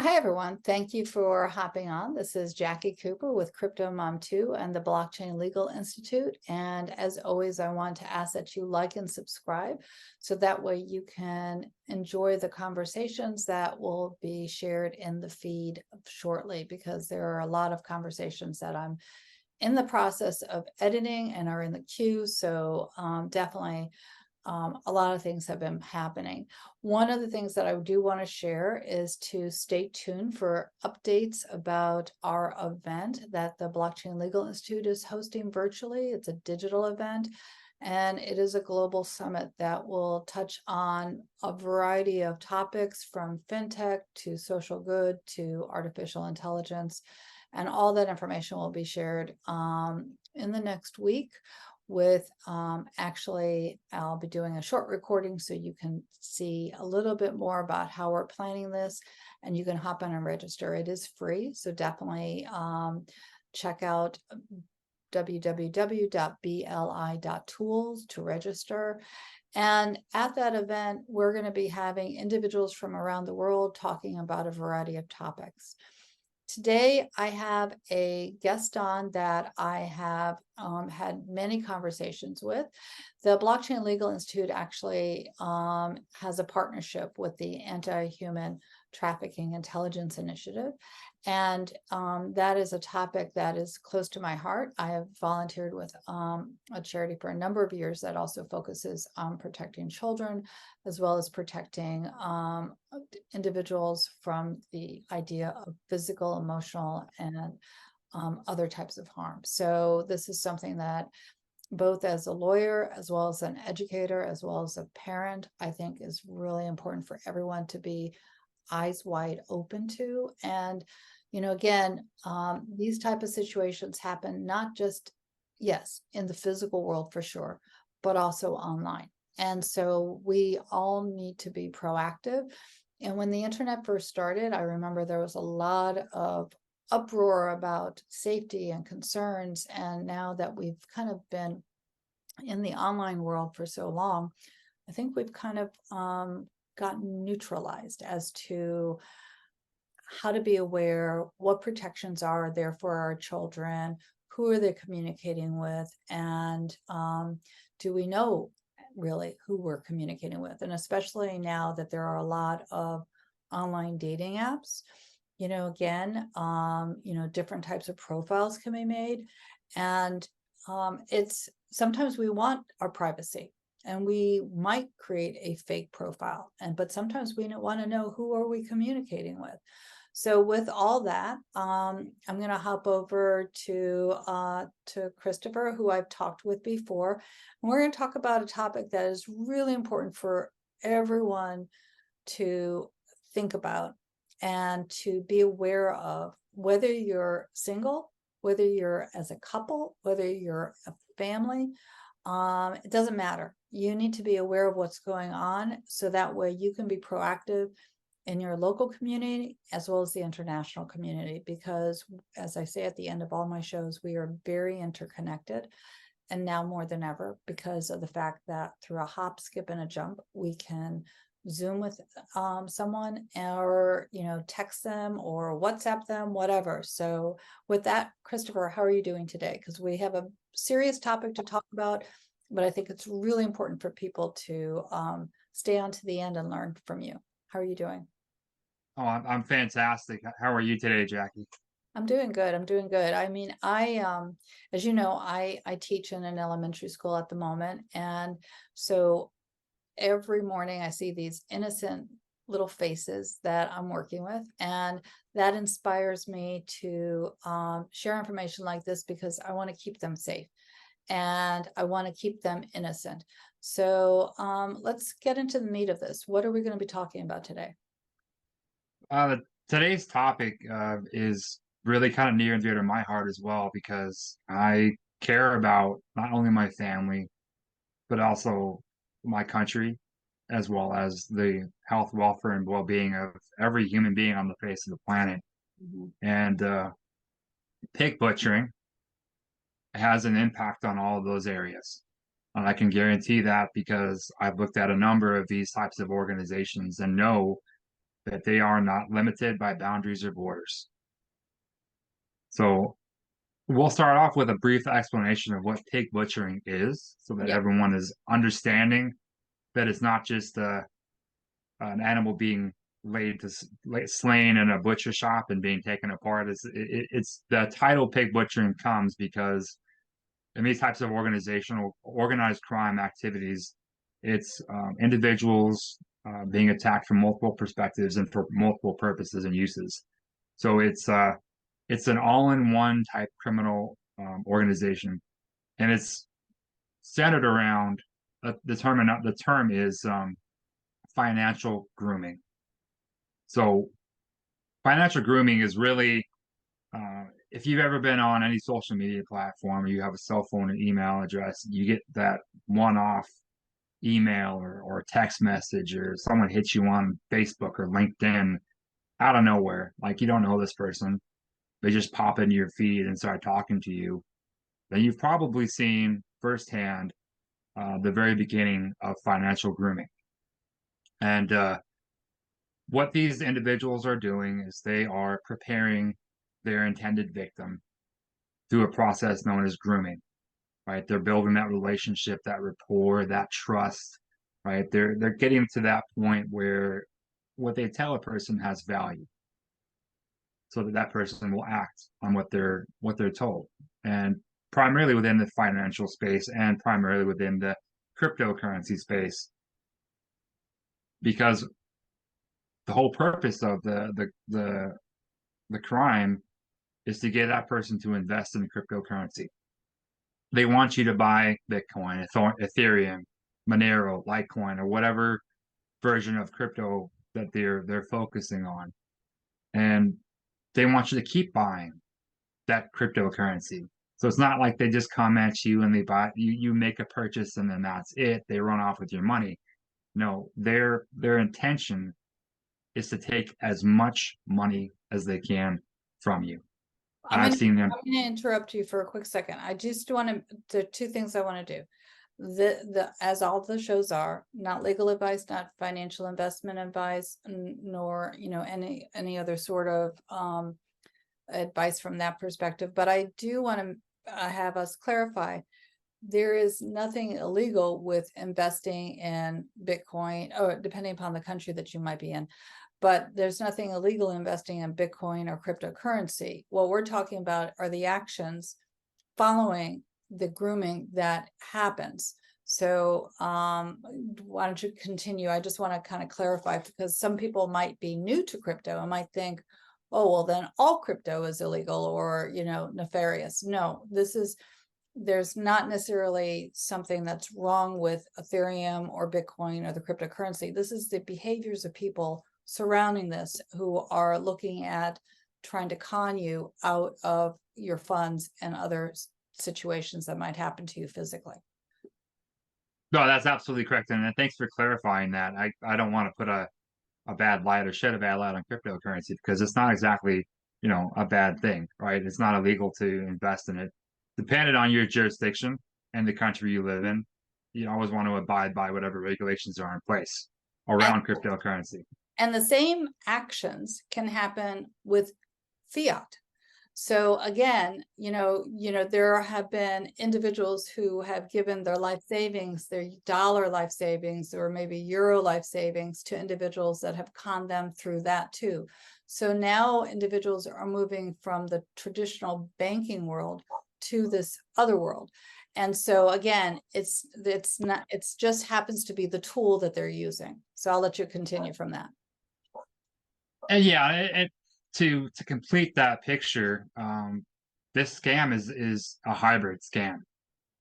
Hi, everyone. Thank you for hopping on. This is Jackie Cooper with CryptoMom2 and the Blockchain Legal Institute. And as always, I want to ask that you like and subscribe so that way you can enjoy the conversations that will be shared in the feed shortly, because there are a lot of conversations that I'm in the process of editing and are in the queue. So definitely a lot of things have been happening. One of the things that I do want to share is to stay tuned for updates about our event that the Blockchain Legal Institute is hosting virtually. It's a digital event, and it is a global summit that will touch on a variety of topics from fintech to social good to artificial intelligence. And all that information will be shared in the next week with actually, I'll be doing a short recording so you can see a little bit more about how we're planning this, and you can hop in and register. It is free, so definitely check out www.bli.tools to register. And at that event, we're going to be having individuals from around the world talking about a variety of topics. Today, I have a guest on that I have had many conversations with. The Blockchain Legal Institute actually has a partnership with the Anti-Human Trafficking Intelligence Initiative. And that is a topic that is close to my heart. I have volunteered with a charity for a number of years that also focuses on protecting children, as well as protecting individuals from the idea of physical, emotional, and other types of harm. So this is something that both as a lawyer, as well as an educator, as well as a parent, I think is really important for everyone to be eyes wide open to. And, again, these type of situations happen not just, yes, in the physical world for sure, but also online. And so we all need to be proactive. And when the internet first started, I remember there was a lot of uproar about safety and concerns. And now that we've kind of been in the online world for so long, I think we've kind of gotten neutralized as to how to be aware, what protections are there for our children, who are they communicating with, and do we know really who we're communicating with? And especially now that there are a lot of online dating apps, again, different types of profiles can be made. And it's sometimes we want our privacy, and we might create a fake profile, but sometimes we want to know who are we communicating with. So with all that, I'm going to hop over to Christopher, who I've talked with before. And we're going to talk about a topic that is really important for everyone to think about and to be aware of, whether you're single, whether you're as a couple, whether you're a family. It doesn't matter. You need to be aware of what's going on so that way you can be proactive in your local community as well as the international community, because as I say at the end of all my shows, we are very interconnected, and now more than ever, because of the fact that through a hop, skip, and a jump, we can Zoom with someone, or text them or WhatsApp them, whatever. So with that, Christopher, how are you doing today? Because we have a serious topic to talk about, but I think it's really important for people to stay on to the end and learn from you. How are you doing? Oh, I'm fantastic. How are you today, Jackie? I'm doing good. I'm doing good. I mean, as you know, I teach in an elementary school at the moment. And so every morning I see these innocent little faces that I'm working with. And that inspires me to share information like this, because I want to keep them safe and I want to keep them innocent. So let's get into the meat of this. What are we going to be talking about today? Uh, Today's topic is really kind of near and dear to my heart as well because I care about not only my family, but also my country, as well as the health, welfare, and well being of every human being on the face of the planet. Mhm. And pig butchering has an impact on all of those areas. And I can guarantee that because I've looked at a number of these types of organizations and know that they are not limited by boundaries or borders. So we'll start off with a brief explanation of what pig butchering is so that Yeah. everyone is understanding that it's not just an animal being slain in a butcher shop and being taken apart. It's the title pig butchering comes because in these types of organized crime activities, it's individuals being attacked from multiple perspectives and for multiple purposes and uses. So it's an all-in-one type criminal organization, and it's centered around the term is financial grooming. So financial grooming is really if you've ever been on any social media platform or you have a cell phone and email address, you get that one-off email or text message, or someone hits you on Facebook or LinkedIn out of nowhere. Like, you don't know this person. They just pop into your feed and start talking to you. Then you've probably seen firsthand the very beginning of financial grooming. And what these individuals are doing is they are preparing their intended victim through a process known as grooming, right? They're building that relationship, that rapport, that trust, right? They're getting to that point where what they tell a person has value, so that that person will act on what they're told, and primarily within the financial space and primarily within the cryptocurrency space, because the whole purpose of the crime is to get that person to invest in cryptocurrency. They want you to buy Bitcoin, Ethereum, Monero, Litecoin, or whatever version of crypto that they're focusing on, and they want you to keep buying that cryptocurrency. So it's not like they just come at you and they buy you. You make a purchase and then that's it. They run off with your money. No, their intention is to take as much money as they can from you. I'm I've gonna, seen them. I'm gonna interrupt you for a quick second. I just want to, there are two things I want to do. As all the shows are, not legal advice, not financial investment advice, nor, any other sort of advice from that perspective. But I do want to have us clarify, there is nothing illegal with investing in Bitcoin, or depending upon the country that you might be in. But there's nothing illegal investing in Bitcoin or cryptocurrency. What we're talking about are the actions following the grooming that happens. So why don't you continue? I just want to kind of clarify, because some people might be new to crypto and might think, oh, well, then all crypto is illegal or, nefarious. No, there's not necessarily something that's wrong with Ethereum or Bitcoin or the cryptocurrency. This is the behaviors of people surrounding this who are looking at trying to con you out of your funds and other situations that might happen to you physically. No, that's absolutely correct, and thanks for clarifying that. I don't want to put a bad light or shed a bad light on cryptocurrency, because it's not exactly a bad thing, right? It's not illegal to invest in it. Depending on your jurisdiction and the country you live in, you always want to abide by whatever regulations are in place around cryptocurrency. And the same actions can happen with fiat. So again, there have been individuals who have given their life savings, their dollar life savings, or maybe euro life savings to individuals that have conned them through that too. So now individuals are moving from the traditional banking world to this other world. And so again, it's just happens to be the tool that they're using. So I'll let you continue from that. And yeah, to complete that picture, this scam is a hybrid scam,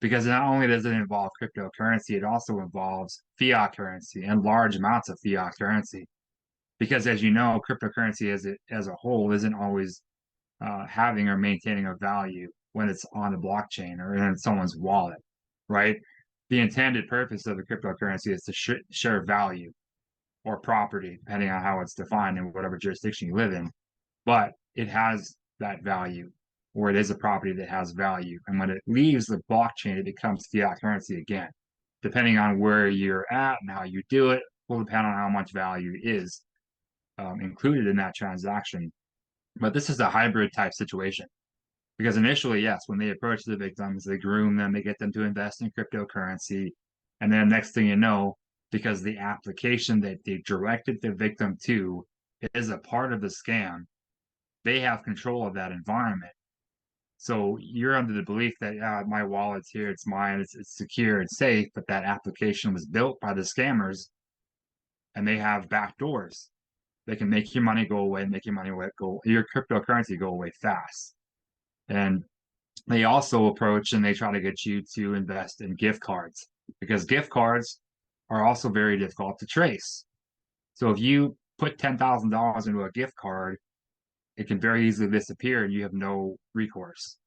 because not only does it involve cryptocurrency, it also involves fiat currency and large amounts of fiat currency. Because as you know, cryptocurrency as a whole isn't always having or maintaining a value when it's on the blockchain or in someone's wallet, right? The intended purpose of the cryptocurrency is to share value or property, depending on how it's defined in whatever jurisdiction you live in. But it has that value, or it is a property that has value. And when it leaves the blockchain, it becomes fiat currency again. Depending on where you're at and how you do it, will depend on how much value it is. included in that transaction. But this is a hybrid type situation. Because initially, yes, when they approach the victims, they groom them, they get them to invest in cryptocurrency. And then next thing you know, because the application that they directed the victim to is a part of the scam, they have control of that environment. So you're under the belief that, yeah, my wallet's here, it's mine, it's secure, it's safe, but that application was built by the scammers and they have back doors. They can make your money go away, make your money go, your cryptocurrency go away fast. And they also approach and they try to get you to invest in gift cards because gift cards are also very difficult to trace. So if you put $10,000 into a gift card, it can very easily disappear and you have no recourse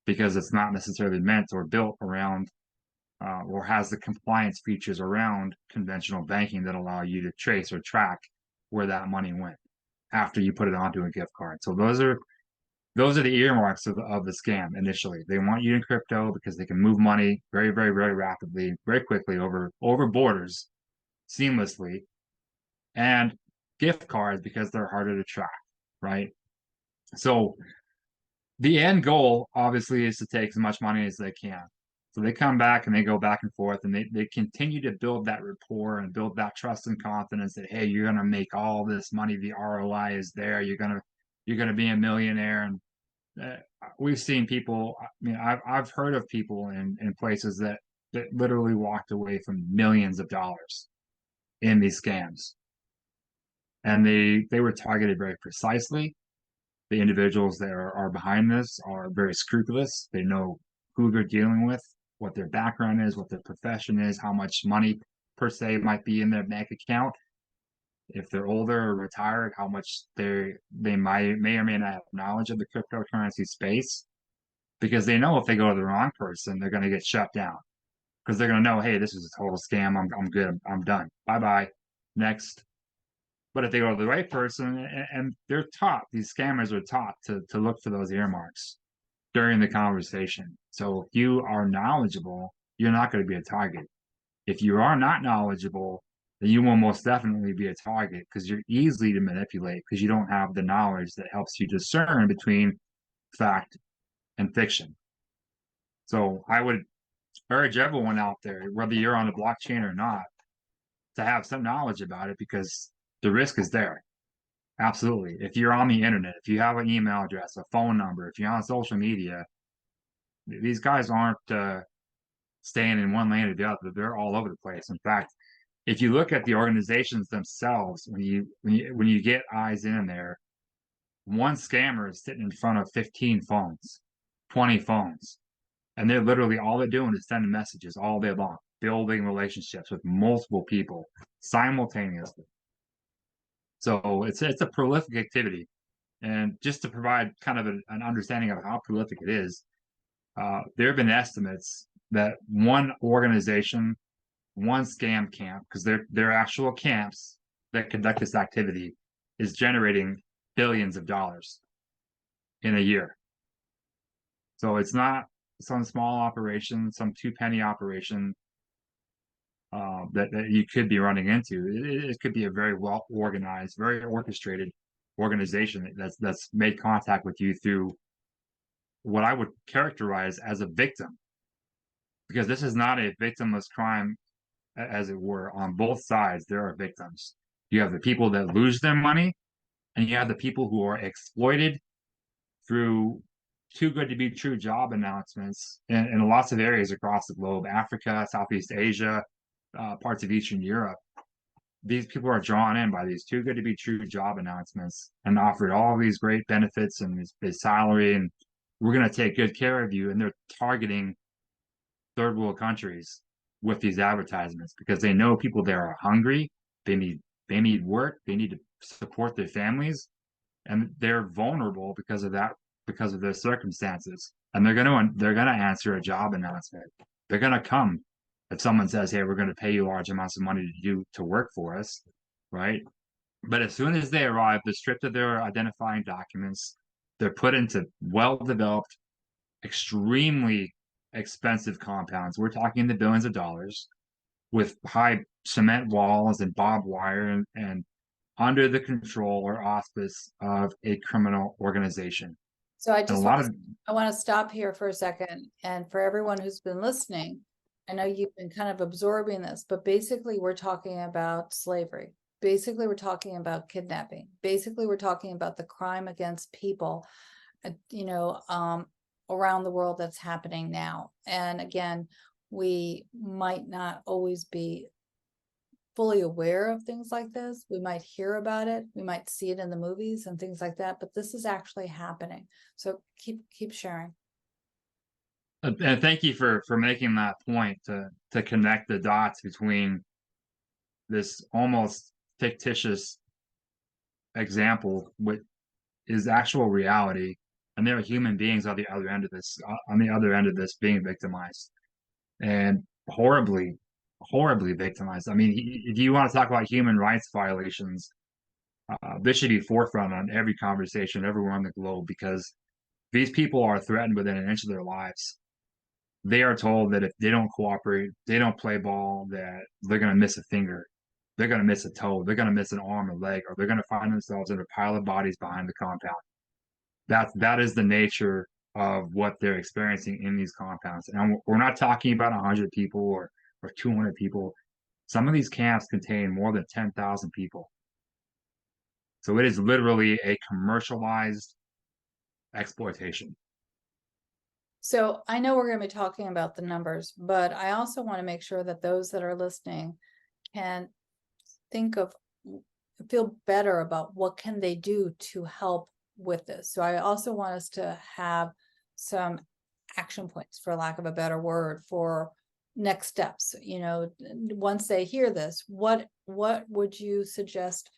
because it's not necessarily meant or built around or has the compliance features around conventional banking that allow you to trace or track where that money went after you put it onto a gift card. So those are the earmarks of the scam initially. They want you in crypto because they can move money very, very, very rapidly, very quickly over borders seamlessly, and gift cards because they're harder to track, right? So the end goal obviously is to take as much money as they can. So they come back and they go back and forth and they continue to build that rapport and build that trust and confidence that, hey, you're gonna make all this money, the ROI is there, you're gonna be a millionaire. And we've seen people, I mean, I've heard of people in places that literally walked away from millions of dollars in these scams. And they were targeted very precisely. The individuals that are behind this are very scrupulous. They know who they're dealing with, what their background is, what their profession is, how much money per se might be in their bank account. If they're older or retired, how much they may or may not have knowledge of the cryptocurrency space, because they know if they go to the wrong person, they're going to get shut down because they're going to know, hey, this is a total scam. I'm good. I'm done. Bye bye. Next. But if they go to the right person, and they're taught, these scammers are taught to look for those earmarks during the conversation. So if you are knowledgeable, you're not going to be a target. If you are not knowledgeable, then you will most definitely be a target because you're easy to manipulate because you don't have the knowledge that helps you discern between fact and fiction. So I would urge everyone out there, whether you're on the blockchain or not, to have some knowledge about it because the risk is there. Absolutely. If you're on the internet, if you have an email address, a phone number, if you're on social media, these guys aren't staying in one lane or the other. They're all over the place. In fact, if you look at the organizations themselves, when you get eyes in there, one scammer is sitting in front of 15 phones, 20 phones, and they're literally all they're doing is sending messages all day long, building relationships with multiple people simultaneously. So it's a prolific activity. And just to provide kind of an understanding of how prolific it is, there have been estimates that one organization, one scam camp, because they're actual camps that conduct this activity, is generating billions of dollars in a year. So it's not some small operation, some two-penny operation that you could be running into. It could be a very well organized, very orchestrated organization that's made contact with you through what I would characterize as a victim, because this is not a victimless crime, as it were. On both sides, there are victims. You have the people that lose their money, and you have the people who are exploited through too good to be true job announcements in lots of areas across the globe, Africa, Southeast Asia, parts of Eastern Europe. These people are drawn in by these too good to be true job announcements and offered all these great benefits and this salary, and we're going to take good care of you. And they're targeting third world countries with these advertisements because they know people there are hungry, they need work, they need to support their families, and they're vulnerable because of that, because of their circumstances. And they're gonna answer a job announcement. They're gonna come if someone says, hey, we're gonna pay you large amounts of money to work for us, right? But as soon as they arrive, they're stripped of their identifying documents, they're put into well-developed, extremely expensive compounds. We're talking in the billions of dollars with high cement walls and barbed wire and under the control or auspice of a criminal organization. So I And a just lot want of to, I want to stop here for a second. And for everyone who's been listening, I know you've been kind of absorbing this, but basically we're talking about slavery. Basically, we're talking about kidnapping. Basically, we're talking about the crime against people, you know, around the world that's happening now. And again, we might not always be fully aware of things like this. We might hear about it, we might see it in the movies and things like that, but this is actually happening. So keep sharing. and thank you for making that point to connect the dots between this almost fictitious example with is actual reality, and there are human beings on the other end of this, on the other end of this, being victimized, and horribly victimized. I mean, if you want to talk about human rights violations, this should be forefront on every conversation everywhere on the globe, because these people are threatened within an inch of their lives. They are told that if they don't cooperate, they don't play ball, that they're going to miss a finger, they're going to miss a toe, they're going to miss an arm or leg, or they're going to find themselves in a pile of bodies behind the compound. That is the nature of what they're experiencing in these compounds. And we're not talking about 100 people or 200 people. Some of these camps contain more than 10,000 people. So it is literally a commercialized exploitation. So I know we're going to be talking about the numbers, but I also want to make sure that those that are listening can think of, feel better about what can they do to help with this. So I also want us to have some action points, for lack of a better word, for next steps. You know, once they hear this, what would you suggest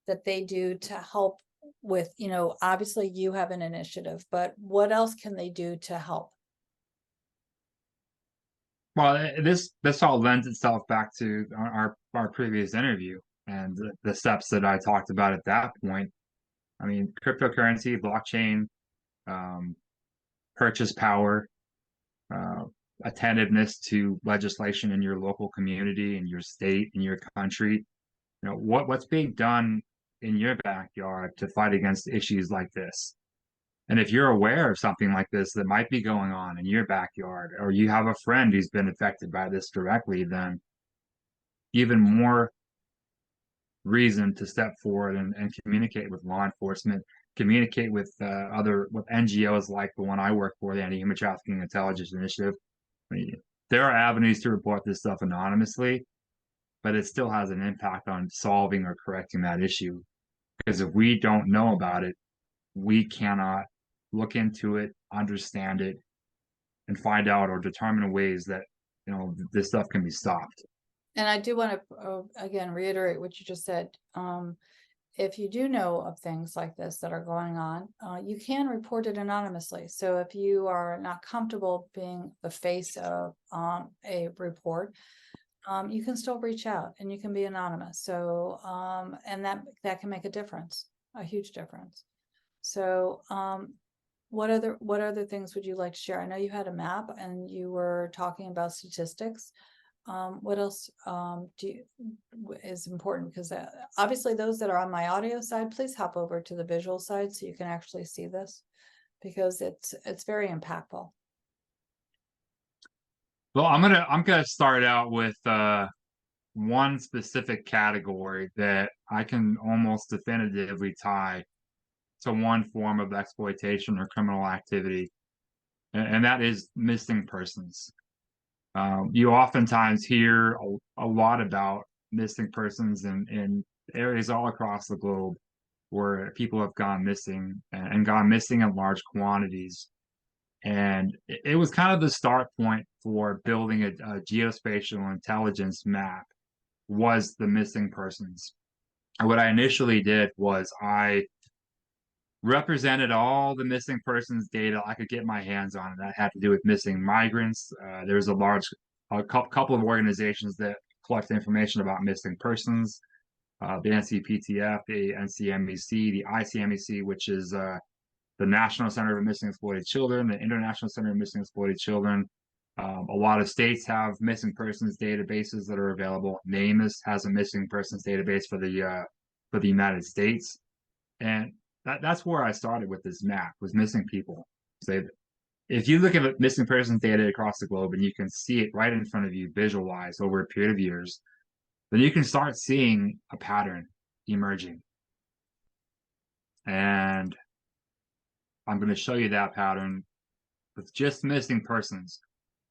that they do to help with, you know, obviously you have an initiative, but what else can they do to help? Well, this all lends itself back to our previous interview and the steps that I talked about at that point. I mean, cryptocurrency, blockchain, um, purchase power, uh, attentiveness to legislation in your local community, in your state, in your country. You know, what's being done in your backyard to fight against issues like this. And if you're aware of something like this that might be going on in your backyard, or you have a friend who's been affected by this directly, then even more reason to step forward and communicate with law enforcement, communicate with NGOs like the one I work for, the Anti-Human Trafficking Intelligence Initiative. I mean, there are avenues to report this stuff anonymously, but it still has an impact on solving or correcting that issue. Because if we don't know about it, we cannot look into it, understand it, and find out or determine ways that this stuff can be stopped. And I do want to, again, reiterate what you just said. If you do know of things like this that are going on, you can report it anonymously. So if you are not comfortable being the face of a report, you can still reach out and you can be anonymous. So, and that can make a difference, a huge difference. So, what other things would you like to share? I know you had a map and you were talking about statistics. What else is important? Because obviously those that are on my audio side, please hop over to the visual side so you can actually see this, because it's very impactful. Well, I'm gonna start out with one specific category that I can almost definitively tie to one form of exploitation or criminal activity, and that is missing persons. You oftentimes hear a lot about missing persons in areas all across the globe where people have gone missing and gone missing in large quantities. And it was kind of the start point for building a geospatial intelligence map, was the missing persons. And what I initially did was I represented all the missing persons data I could get my hands on. That had to do with missing migrants. There's a couple of organizations that collect information about missing persons. The NCPTF, the NCMEC, the ICMEC, which is the National Center for Missing Exploited Children, the International Center for Missing Exploited Children. A lot of states have missing persons databases that are available. NamUs has a missing persons database for the for the United States. And that's where I started with this map, was missing people. So if you look at missing persons data across the globe and you can see it right in front of you, visualized over a period of years, then you can start seeing a pattern emerging. And I'm going to show you that pattern with just missing persons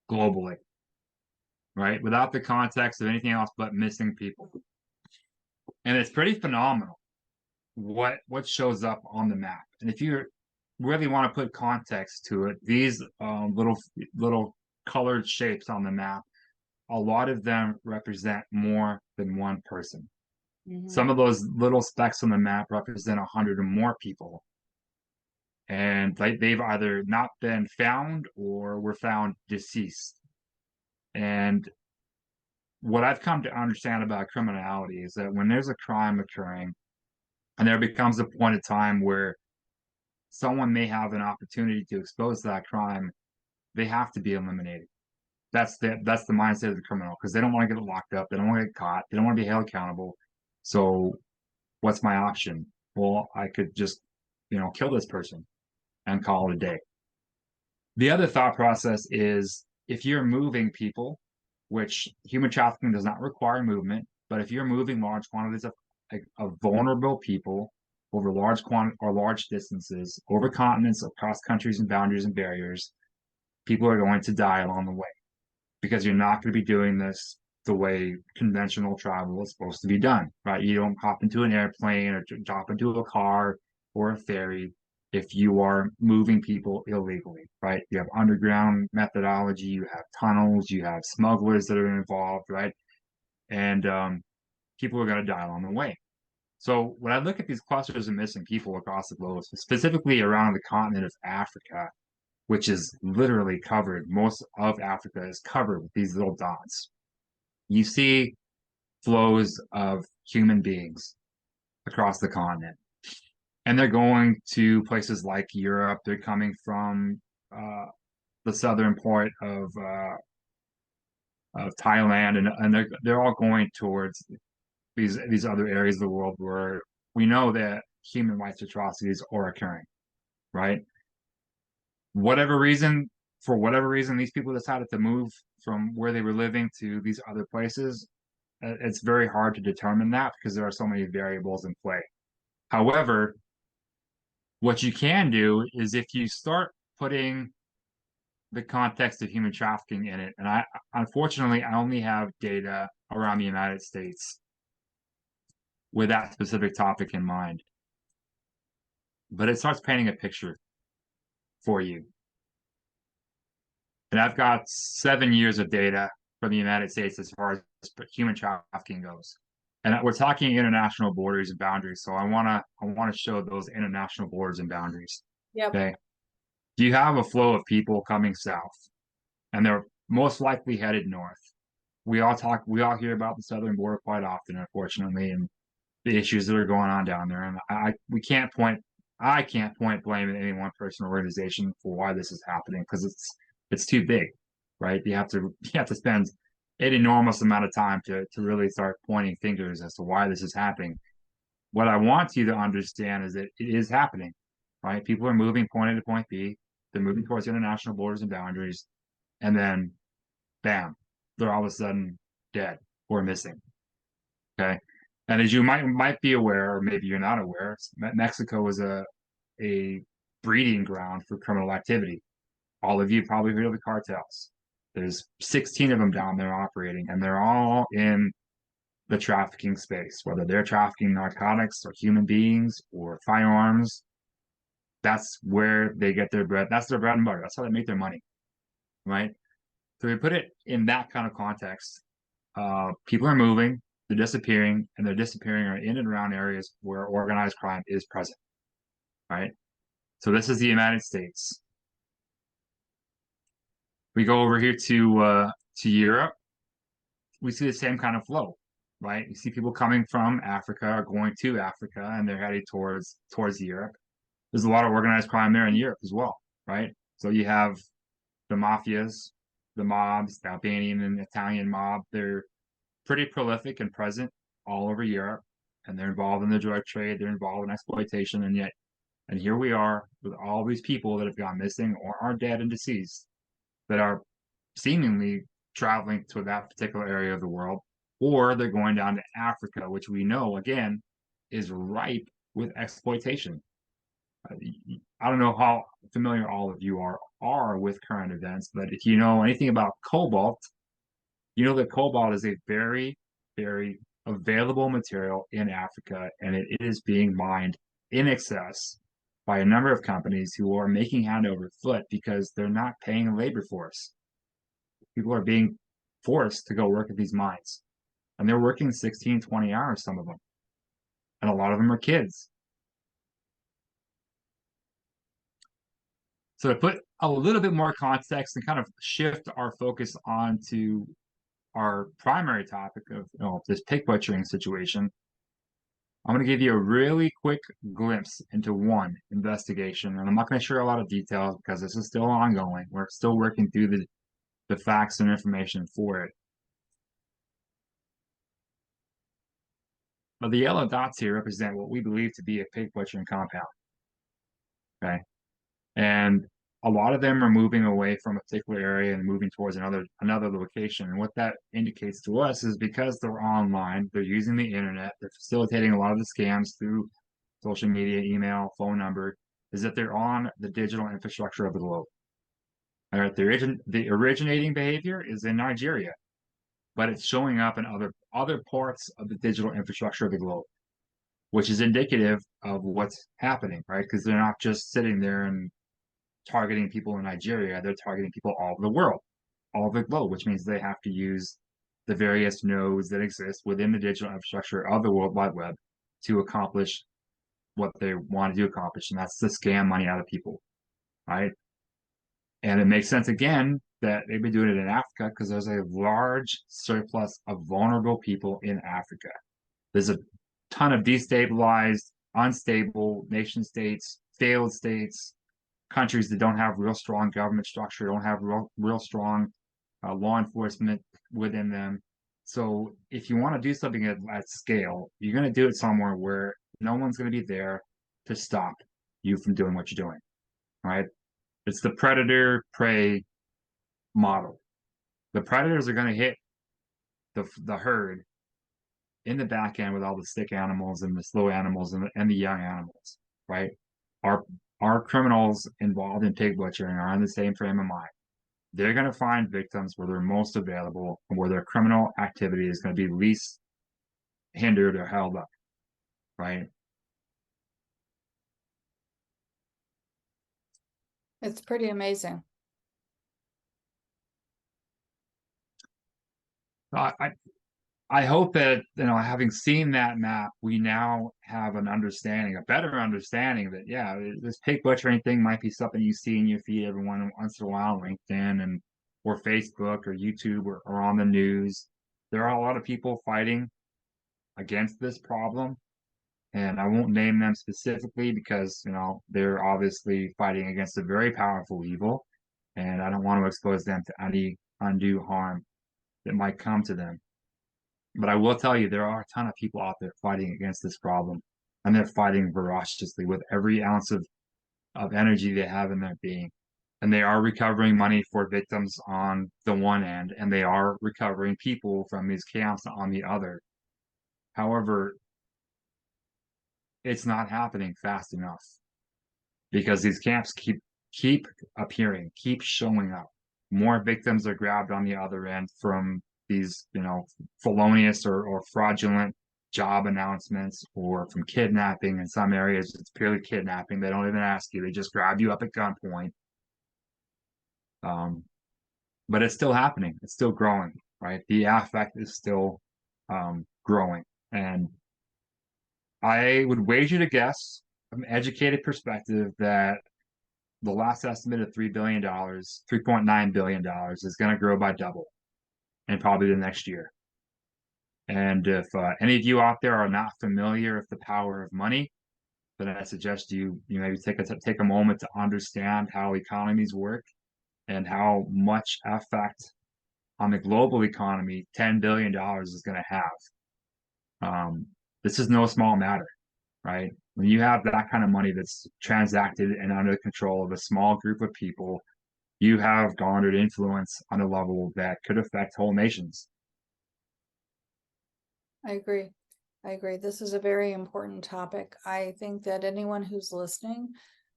globally, right? Without the context of anything else but missing people. And it's pretty phenomenal what shows up on the map. And if you really want to put context to it, these little colored shapes on the map, a lot of them represent more than one person. Some of those little specks on the map represent 100 or more people. And they've either not been found or were found deceased. And what I've come to understand about criminality is that when there's a crime occurring and there becomes a point of time where someone may have an opportunity to expose that crime, they have to be eliminated. That's the mindset of the criminal, because they don't want to get locked up, they don't want to get caught, they don't want to be held accountable. So what's my option? Well, I could just, kill this person and call it a day. The other thought process is, if you're moving people, which human trafficking does not require movement, but if you're moving large quantities of vulnerable people over large distances, over continents, across countries and boundaries and barriers, people are going to die along the way, because you're not going to be doing this the way conventional travel is supposed to be done, right? You don't hop into an airplane or drop into a car or a ferry if you are moving people illegally, right? You have underground methodology, you have tunnels, you have smugglers that are involved, right? And people are going to die along the way. So when I look at these clusters of missing people across the globe, specifically around the continent of Africa, which is literally covered, most of Africa is covered with these little dots. You see flows of human beings across the continent. And they're going to places like Europe. They're coming from the southern part of Thailand, and they're all going towards these other areas of the world where we know that human rights atrocities are occurring, right? For whatever reason, these people decided to move from where they were living to these other places. It's very hard to determine that because there are so many variables in play. However, what you can do is, if you start putting the context of human trafficking in it, and unfortunately I only have data around the United States with that specific topic in mind, but it starts painting a picture for you. And I've got 7 years of data from the United States as far as human trafficking goes. And we're talking international borders and boundaries. So I wanna show those international borders and boundaries. Yep. Okay. Do you have a flow of people coming south? And they're most likely headed north. We all hear about the southern border quite often, unfortunately, and the issues that are going on down there. And I can't point blame at any one person or organization for why this is happening, because it's too big, right? You have to spend an enormous amount of time to really start pointing fingers as to why this is happening. What I want you to understand is that it is happening, right? People are moving point A to point B. They're moving towards international borders and boundaries, and then, bam, they're all of a sudden dead or missing. Okay, and as you might be aware, or maybe you're not aware, Mexico is a breeding ground for criminal activity. All of you probably heard of the cartels. There's 16 of them down there operating, and they're all in the trafficking space, whether they're trafficking narcotics or human beings or firearms. That's where they get their bread. That's their bread and butter. That's how they make their money, right? So we put it in that kind of context. People are moving, they're disappearing, and they're disappearing in and around areas where organized crime is present, right? So this is the United States. We go over here to Europe. We see the same kind of flow, right? You see people coming from Africa or going to Africa, and they're heading towards Europe. There's a lot of organized crime there in Europe as well, right? So you have the mafias, the mobs, the Albanian and Italian mob. They're pretty prolific and present all over Europe. and they're involved in the drug trade, they're involved in exploitation, and here we are with all these people that have gone missing or are dead and deceased that are seemingly traveling to that particular area of the world, or they're going down to Africa, which we know again is ripe with exploitation. I don't know how familiar all of you are with current events, but if you know anything about cobalt, you know that cobalt is a very, very available material in Africa, and it is being mined in excess by a number of companies who are making hand over foot because they're not paying a labor force. People are being forced to go work at these mines, and they're working 16, 20 hours, some of them, and a lot of them are kids. So to put a little bit more context and kind of shift our focus onto our primary topic of this pig butchering situation, I'm going to give you a really quick glimpse into one investigation, and I'm not going to share a lot of details because this is still ongoing. We're still working through the facts and information for it. But the yellow dots here represent what we believe to be a pig butchering compound. Okay. And a lot of them are moving away from a particular area and moving towards another location. And what that indicates to us is because they're online, they're using the internet, they're facilitating a lot of the scams through social media, email, phone number, is that they're on the digital infrastructure of the globe. All right, the originating behavior is in Nigeria, but it's showing up in other parts of the digital infrastructure of the globe, which is indicative of what's happening, right? Because they're not just sitting there and targeting people in Nigeria, they're targeting people all over the world, all over the globe, which means they have to use the various nodes that exist within the digital infrastructure of the World Wide Web to accomplish what they want to accomplish, and that's to scam money out of people, right? And it makes sense again that they've been doing it in Africa because there's a large surplus of vulnerable people in Africa. There's a ton of destabilized, unstable nation states, failed states, countries that don't have real strong government structure, don't have real strong law enforcement within them. So if you want to do something at scale, you're going to do it somewhere where no one's going to be there to stop you from doing what you're doing, right? It's the predator prey model. The predators are going to hit the herd in the back end with all the sick animals and the slow animals and the young animals, right? Our criminals involved in pig butchering are in the same frame of mind. They're going to find victims where they're most available and where their criminal activity is going to be least hindered or held up, right? It's pretty amazing. I hope that, having seen that map, we now have a better understanding that, yeah, this pig butchering thing might be something you see in your feed every once in a while on LinkedIn or Facebook or YouTube or on the news. There are a lot of people fighting against this problem, and I won't name them specifically because, they're obviously fighting against a very powerful evil, and I don't want to expose them to any undue harm that might come to them. But I will tell you, there are a ton of people out there fighting against this problem, and they're fighting voraciously with every ounce of energy they have in their being. And they are recovering money for victims on the one end, and they are recovering people from these camps on the other. However, it's not happening fast enough because these camps keep appearing, keep showing up. More victims are grabbed on the other end from these, felonious or fraudulent job announcements, or from kidnapping. In some areas, it's purely kidnapping. They don't even ask you. They just grab you up at gunpoint. But it's still happening. It's still growing, right? The affect is still growing. And I would wager to guess, from an educated perspective, that the last estimate of $3 billion, $3.9 billion is going to grow by double in probably the next year. And if any of you out there are not familiar with the power of money, then I suggest you maybe take a moment to understand how economies work and how much effect on the global economy $10 billion is going to have. This is no small matter, right? When you have that kind of money that's transacted and under the control of a small group of people, you have garnered influence on a level that could affect whole nations. I agree. I agree. This is a very important topic. I think that anyone who's listening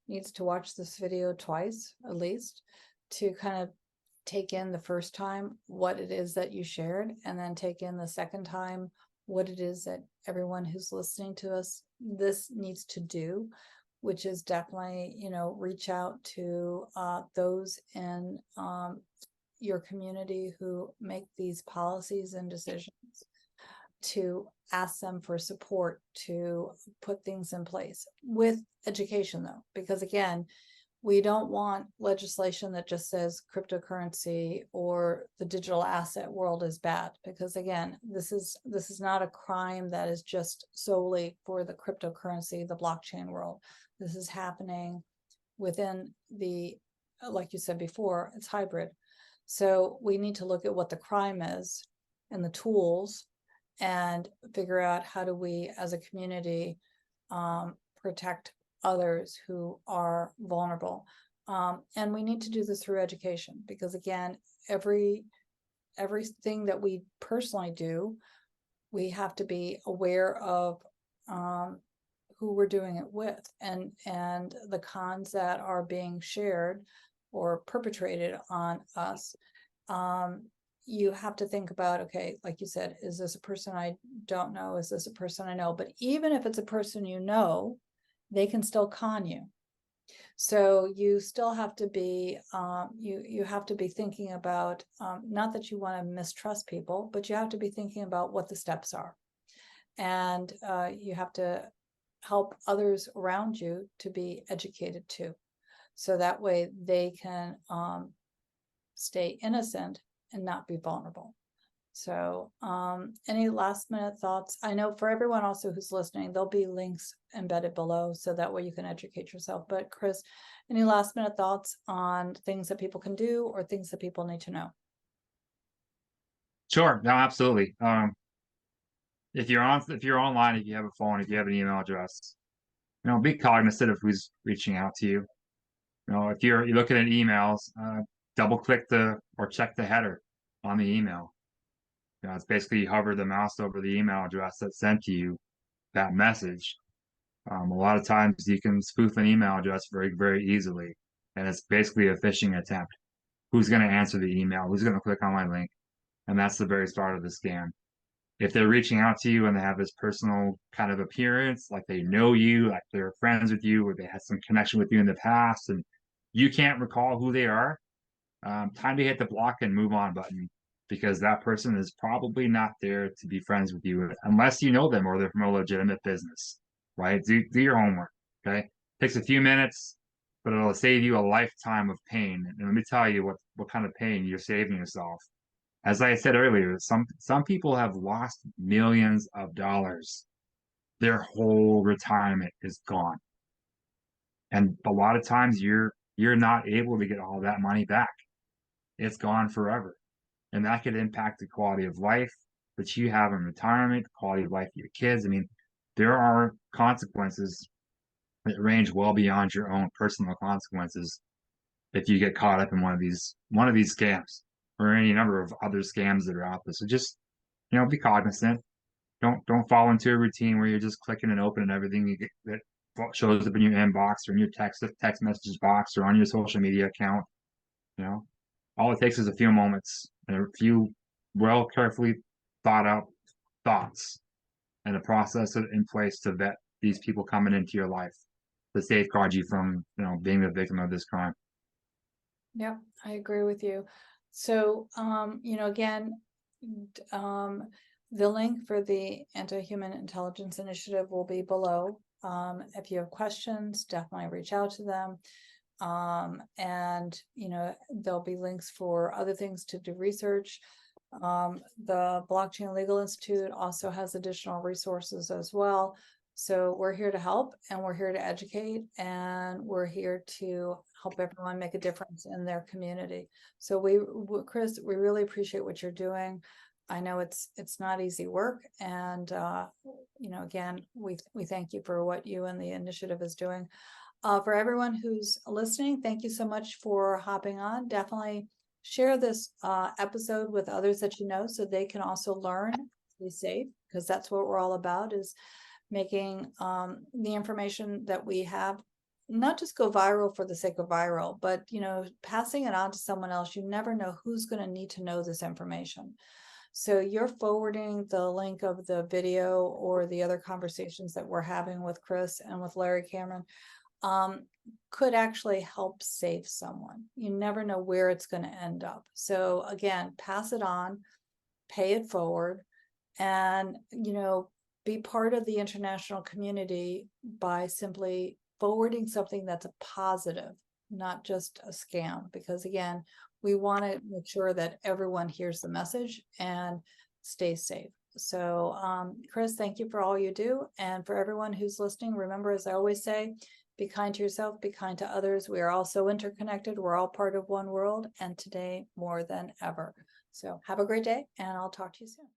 needs to watch this video twice, at least, to kind of take in the first time what it is that you shared, and then take in the second time what it is that everyone who's listening to us this needs to do, which is definitely, reach out to those in your community who make these policies and decisions, to ask them for support to put things in place with education, though, because again, we don't want legislation that just says cryptocurrency or the digital asset world is bad, because again, this is not a crime that is just solely for the cryptocurrency, the blockchain world. This is happening within the, like you said before, it's hybrid. So we need to look at what the crime is and the tools, and figure out how do we as a community protect others who are vulnerable. And we need to do this through education, because again, everything that we personally do, we have to be aware of who we're doing it with, and the cons that are being shared or perpetrated on us. You have to think about, okay, like you said, is this a person I don't know? Is this a person I know? But even if it's a person you know, they can still con you. So you still have to be, you have to be thinking about, not that you want to mistrust people, but you have to be thinking about what the steps are. And you have to help others around you to be educated too. So that way they can stay innocent and not be vulnerable. So any last minute thoughts? I know for everyone also who's listening, there'll be links embedded below, so that way you can educate yourself. But Chris, any last minute thoughts on things that people can do or things that people need to know? Sure, no, absolutely. If you're online, if you have a phone, if you have an email address, be cognizant of who's reaching out to you. If you're looking at emails, double click or check the header on the email. It's basically you hover the mouse over the email address that sent to you that message. A lot of times you can spoof an email address very, very easily, and it's basically a phishing attempt. Who's going to answer the email? Who's going to click on my link? And that's the very start of the scam. If they're reaching out to you and they have this personal kind of appearance, like they know you, like they're friends with you, or they had some connection with you in the past, and you can't recall who they are, time to hit the block and move on button, because that person is probably not there to be friends with you unless you know them or they're from a legitimate business, right? Do your homework, okay? Takes a few minutes, but it'll save you a lifetime of pain. And let me tell you what kind of pain you're saving yourself. As I said earlier, some people have lost millions of dollars. Their whole retirement is gone. And a lot of times you're not able to get all that money back. It's gone forever. And that could impact the quality of life that you have in retirement, the quality of life of your kids. I mean, there are consequences that range well beyond your own personal consequences if you get caught up in one of these scams or any number of other scams that are out there. So just, be cognizant. Don't fall into a routine where you're just clicking and opening everything you get that shows up in your inbox or in your text message box or on your social media account. You know, all it takes is a few moments and a few well carefully thought out thoughts and a process in place to vet these people coming into your life to safeguard you from, being the victim of this crime. Yeah, I agree with you. So, again, the link for the Anti-Human Intelligence Initiative will be below. If you have questions, definitely reach out to them. And, there'll be links for other things to do research. The Blockchain Legal Institute also has additional resources as well. So we're here to help, and we're here to educate, and we're here to help everyone make a difference in their community. So Chris, we really appreciate what you're doing. I know it's not easy work, and again, we thank you for what you and the initiative is doing. For everyone who's listening, thank you so much for hopping on. Definitely share this episode with others that you know, so they can also learn, be safe, because that's what we're all about, is making the information that we have not just go viral for the sake of viral, but passing it on to someone else. You never know who's going to need to know this information. So you're forwarding the link of the video or the other conversations that we're having with Chris and with Larry Cameron, could actually help save someone. You never know where it's going to end up. So again, pass it on, pay it forward, and be part of the international community by simply forwarding something that's a positive, not just a scam. Because again, we want to make sure that everyone hears the message and stays safe. So Chris, thank you for all you do. And for everyone who's listening, remember, as I always say, be kind to yourself, be kind to others. We are all so interconnected. We're all part of one world, and today more than ever. So have a great day, and I'll talk to you soon.